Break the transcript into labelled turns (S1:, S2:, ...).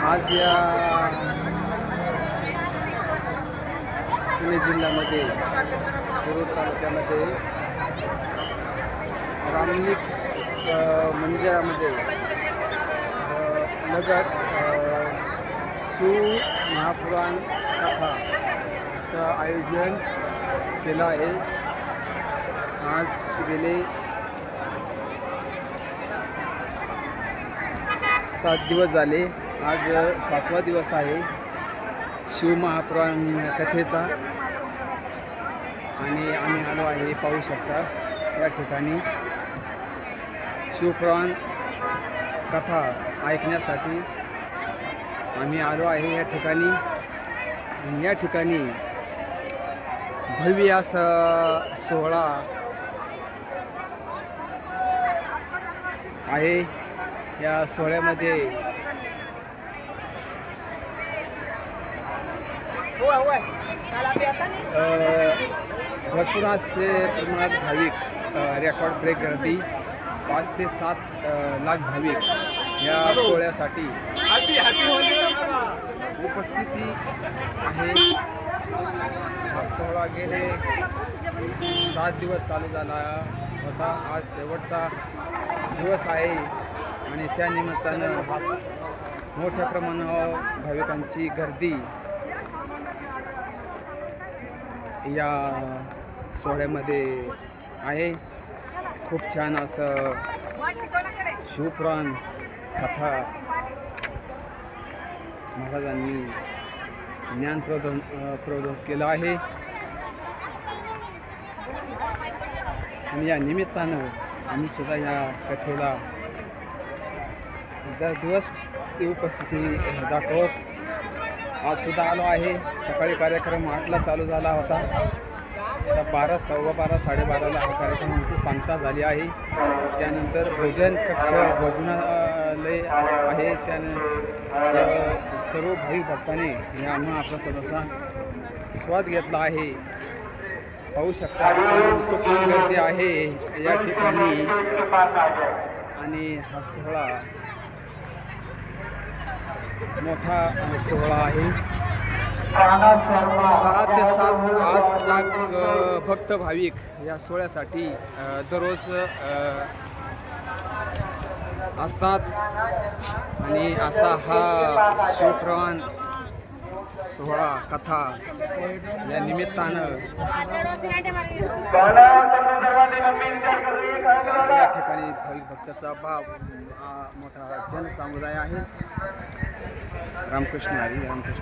S1: आज या पुणे जिल्ह्यामध्ये शिरूर तालुक्यामध्ये रामलिंग मंदिरामध्ये लगत शिवमहापुराण कथाचं आयोजन केलं आहे। आज गेले 7 दिवस झाले। आज 7वा दिवस आहे शिवमहापुराण कथेचा आणि आम्ही आलो आहे, पाहू शकता या ठिकाणी शिवपुराण कथा ऐकण्यासाठी आम्ही आलो आहे या ठिकाणी। आणि या ठिकाणी भव्य असा सोहळा आहे। या सोहळ्यामध्ये भरपूर असे प्रमाणात भाविक, रेकॉर्ड ब्रेक गर्दी 5 ते 7 लाख भाविक या सोहळ्यासाठी उपस्थिती आहे। हा सोहळा गेले 7 दिवस चालू झाला होता। आज शेवटचा दिवस आहे आणि त्या निमित्तानं मोठ्या प्रमाणावर भाविकांची गर्दी या सोहळ्यामध्ये आहे। खूप छान असं शिवपुराण कथा महाराजांनी ज्ञान प्रबोधन केलं आहे आणि या निमित्तानं आम्ही सुद्धा या कथेला दर दिवस ती उपस्थिती दाखवत आज सुद्धा आलो आहे। सकाळी कार्यक्रम 8ला चालू झाला होता, आता 12, 12:15, 12:30ला हा कार्यक्रमाची सांगता झाली आहे। त्यानंतर भोजन कक्ष, भोजनालय आहे। त्यानंतर सर्व भाविक भक्तांनी या महाप्रसादाचा स्वाद घेतला आहे। पाहू शकता तुफान गर्दी आहे या ठिकाणी आणि हा सोहळा मोठा सोहळा आहे। 6 ते 8 लाख भक्त भाविक या सोहळ्यासाठी दररोज असतात आणि असा हा शिवपुराण सोहळा कथा या निमित्तानं या ठिकाणी भाविक भक्ताचा मोठा जनसमुदाय आहे। रामकृष्ण हरी, रामकृष्ण।